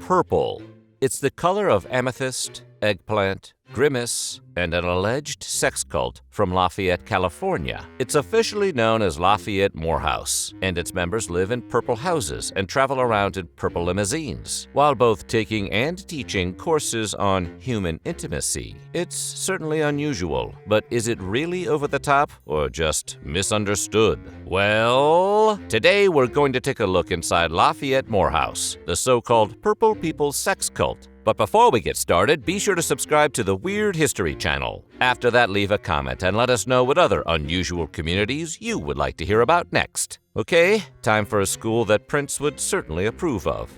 purple. It's the color of amethyst, eggplant, grimace, and an alleged sex cult from Lafayette, California. It's officially known as Lafayette Morehouse, and its members live in purple houses and travel around in purple limousines, while both taking and teaching courses on human intimacy. It's certainly unusual, but is it really over the top or just misunderstood? Well, today we're going to take a look inside Lafayette Morehouse, the so-called Purple People sex cult. But before we get started, be sure to subscribe to the Weird History channel. After that, leave a comment and let us know what other unusual communities you would like to hear about next. Okay, time for a school that Prince would certainly approve of.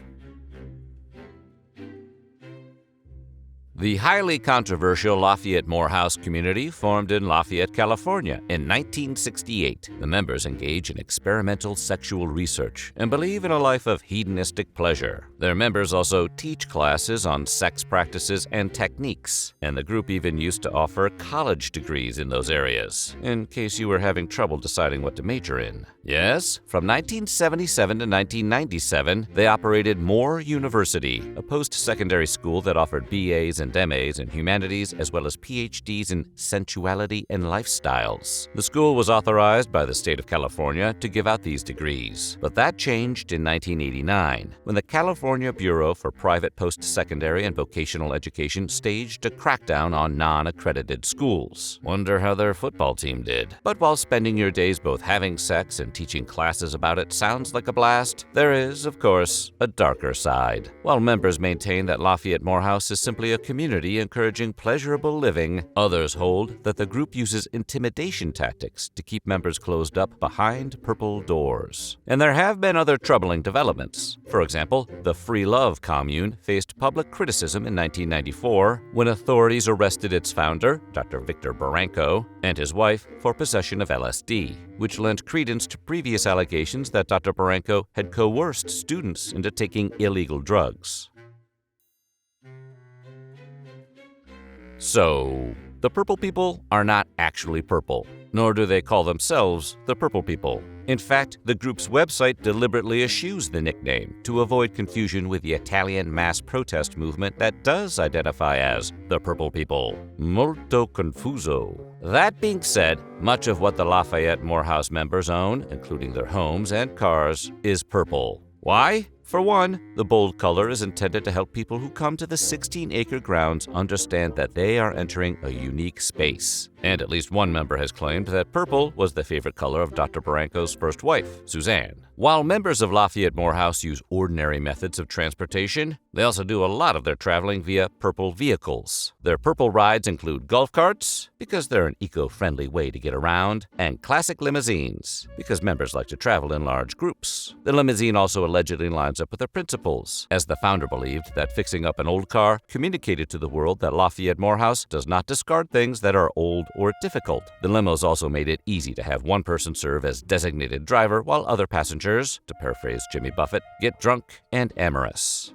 The highly controversial Lafayette Morehouse community formed in Lafayette, California in 1968. The members engage in experimental sexual research and believe in a life of hedonistic pleasure. Their members also teach classes on sex practices and techniques, and the group even used to offer college degrees in those areas, in case you were having trouble deciding what to major in. Yes, from 1977 to 1997, they operated Moore University, a post-secondary school that offered BAs and MAs in humanities as well as PhDs in sensuality and lifestyles. The school was authorized by the state of California to give out these degrees, but that changed in 1989 when the California Bureau for Private Post-Secondary and Vocational Education staged a crackdown on non-accredited schools. Wonder how their football team did. But while spending your days both having sex and teaching classes about it sounds like a blast, there is, of course, a darker side. While members maintain that Lafayette Morehouse is simply a community encouraging pleasurable living, others hold that the group uses intimidation tactics to keep members closed up behind purple doors. And there have been other troubling developments. For example, the Free Love commune faced public criticism in 1994 when authorities arrested its founder, Dr. Victor Barranco, and his wife for possession of LSD, which lent credence to previous allegations that Dr. Barranco had coerced students into taking illegal drugs. So, the Purple People are not actually purple, nor do they call themselves the Purple People. In fact, the group's website deliberately eschews the nickname to avoid confusion with the Italian mass protest movement that does identify as the Purple People. Molto confuso. That being said, much of what the Lafayette Morehouse members own, including their homes and cars, is purple. Why? For one, the bold color is intended to help people who come to the 16-acre grounds understand that they are entering a unique space. And at least one member has claimed that purple was the favorite color of Dr. Barranco's first wife, Suzanne. While members of Lafayette Morehouse use ordinary methods of transportation, they also do a lot of their traveling via purple vehicles. Their purple rides include golf carts, because they're an eco-friendly way to get around, and classic limousines, because members like to travel in large groups. The limousine also allegedly lines up with their principles, as the founder believed that fixing up an old car communicated to the world that Lafayette Morehouse does not discard things that are old or difficult. The limos also made it easy to have one person serve as designated driver while other passengers, to paraphrase Jimmy Buffett, get drunk and amorous.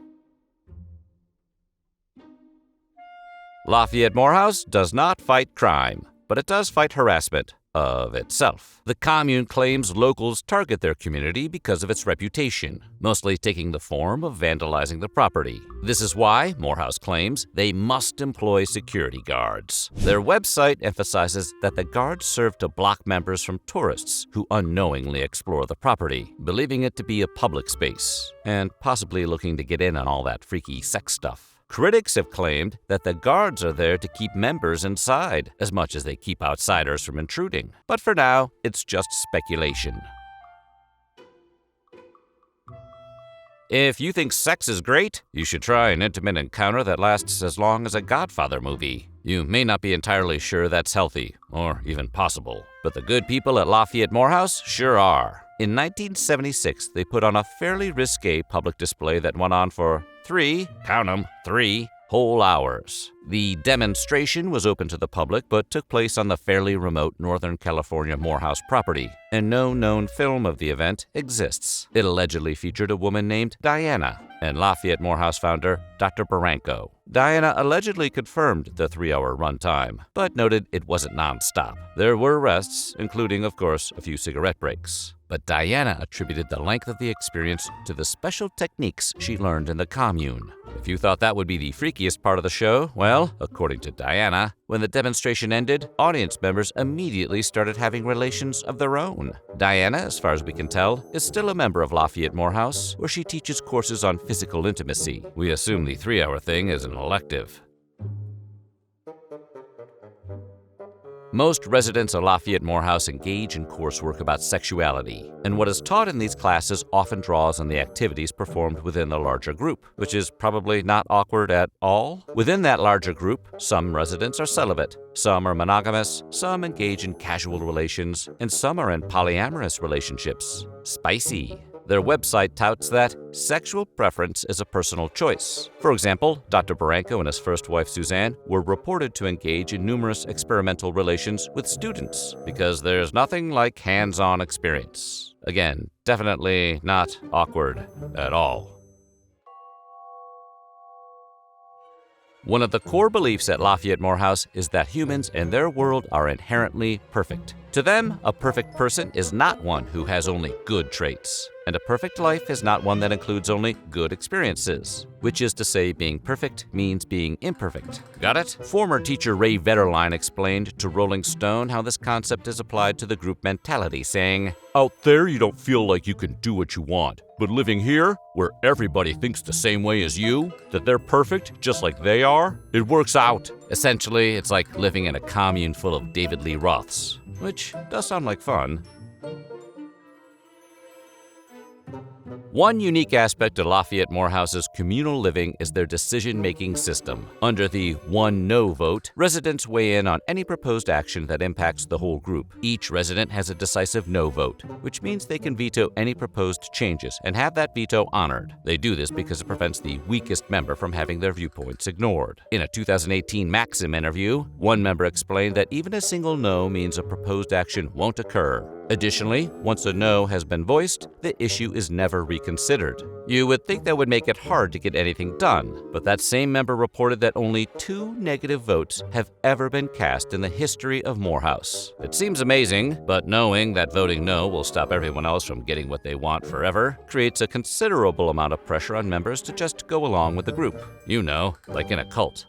Lafayette Morehouse does not fight crime, but it does fight harassment of itself. The commune claims locals target their community because of its reputation, mostly taking the form of vandalizing the property. This is why, Morehouse claims, they must employ security guards. Their website emphasizes that the guards serve to block members from tourists who unknowingly explore the property, believing it to be a public space, and possibly looking to get in on all that freaky sex stuff. Critics have claimed that the guards are there to keep members inside, as much as they keep outsiders from intruding. But for now, it's just speculation. If you think sex is great, you should try an intimate encounter that lasts as long as a Godfather movie. You may not be entirely sure that's healthy, or even possible, but the good people at Lafayette Morehouse sure are. In 1976, they put on a fairly risque public display that went on for three whole hours. The demonstration was open to the public but took place on the fairly remote Northern California Morehouse property, and no known film of the event exists. It allegedly featured a woman named Diana and Lafayette Morehouse founder Dr. Barranco. Diana allegedly confirmed the 3-hour runtime, but noted it wasn't nonstop. There were rests, including, of course, a few cigarette breaks. But Diana attributed the length of the experience to the special techniques she learned in the commune. If you thought that would be the freakiest part of the show, well, according to Diana, when the demonstration ended, audience members immediately started having relations of their own. Diana, as far as we can tell, is still a member of Lafayette Morehouse, where she teaches courses on physical intimacy. We assume the 3-hour thing is an elective. Most residents of Lafayette Morehouse engage in coursework about sexuality, and what is taught in these classes often draws on the activities performed within the larger group, which is probably not awkward at all. Within that larger group, some residents are celibate, some are monogamous, some engage in casual relations, and some are in polyamorous relationships. Spicy. Their website touts that sexual preference is a personal choice. For example, Dr. Barranco and his first wife Suzanne were reported to engage in numerous experimental relations with students because there's nothing like hands-on experience. Again, definitely not awkward at all. One of the core beliefs at Lafayette Morehouse is that humans in their world are inherently perfect. To them, a perfect person is not one who has only good traits, and a perfect life is not one that includes only good experiences, which is to say being perfect means being imperfect. Got it? Former teacher Ray Vetterline explained to Rolling Stone how this concept is applied to the group mentality, saying, "Out there you don't feel like you can do what you want, but living here, where everybody thinks the same way as you, that they're perfect just like they are, it works out." Essentially, it's like living in a commune full of David Lee Roths, which does sound like fun. One unique aspect of Lafayette Morehouse's communal living is their decision-making system. Under the one no vote, residents weigh in on any proposed action that impacts the whole group. Each resident has a decisive no vote, which means they can veto any proposed changes and have that veto honored. They do this because it prevents the weakest member from having their viewpoints ignored. In a 2018 Maxim interview, one member explained that even a single no means a proposed action won't occur. Additionally, once a no has been voiced, the issue is never reconsidered. You would think that would make it hard to get anything done, but that same member reported that only 2 negative votes have ever been cast in the history of Morehouse. It seems amazing, but knowing that voting no will stop everyone else from getting what they want forever creates a considerable amount of pressure on members to just go along with the group. You know, like in a cult.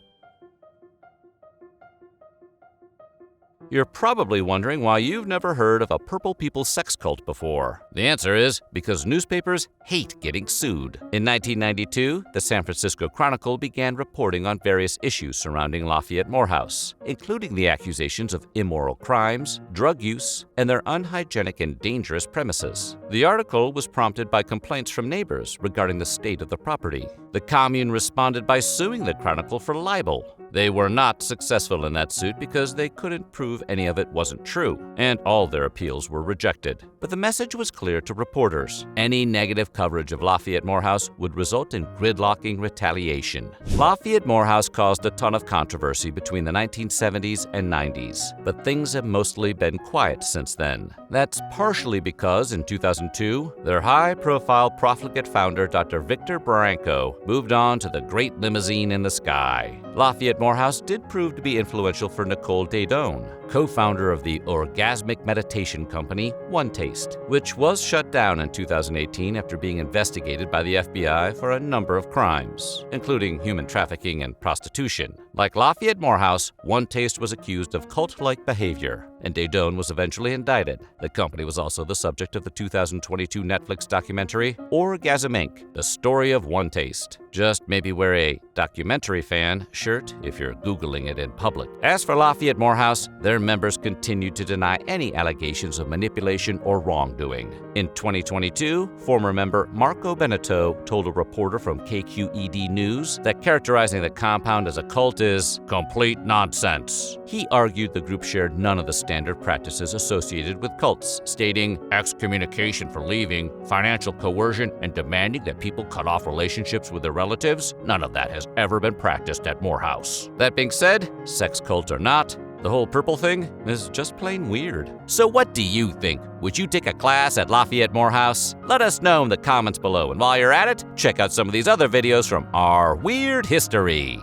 You're probably wondering why you've never heard of a purple people sex cult before. The answer is because newspapers hate getting sued. In 1992, the San Francisco Chronicle began reporting on various issues surrounding Lafayette Morehouse, including the accusations of immoral crimes, drug use, and their unhygienic and dangerous premises. The article was prompted by complaints from neighbors regarding the state of the property. The commune responded by suing the Chronicle for libel. They were not successful in that suit because they couldn't prove any of it wasn't true, and all their appeals were rejected. But the message was clear to reporters. Any negative coverage of Lafayette Morehouse would result in gridlocking retaliation. Lafayette Morehouse caused a ton of controversy between the 1970s and 90s, but things have mostly been quiet since then. That's partially because in 2002, their high-profile profligate founder, Dr. Victor Barranco, moved on to the great limousine in the sky. Lafayette Morehouse did prove to be influential for Nicole Daedone, co-founder of the orgasmic meditation company One Taste, which was shut down in 2018 after being investigated by the FBI for a number of crimes, including human trafficking and prostitution. Like Lafayette Morehouse, One Taste was accused of cult-like behavior, and Daedone was eventually indicted. The company was also the subject of the 2022 Netflix documentary Orgasm Inc., The Story of One Taste. Just maybe wear a documentary fan shirt if you're Googling it in public. As for Lafayette Morehouse, their members continued to deny any allegations of manipulation or wrongdoing. In 2022, former member Marco Beneteau told a reporter from KQED News that characterizing the compound as a cult is complete nonsense. He argued the group shared none of the standard practices associated with cults, stating excommunication for leaving, financial coercion, and demanding that people cut off relationships with their relatives. None of that has ever been practiced at Morehouse. That being said, sex cult or not, the whole purple thing is just plain weird. So what do you think? Would you take a class at Lafayette Morehouse? Let us know in the comments below, and while you're at it, check out some of these other videos from our weird history.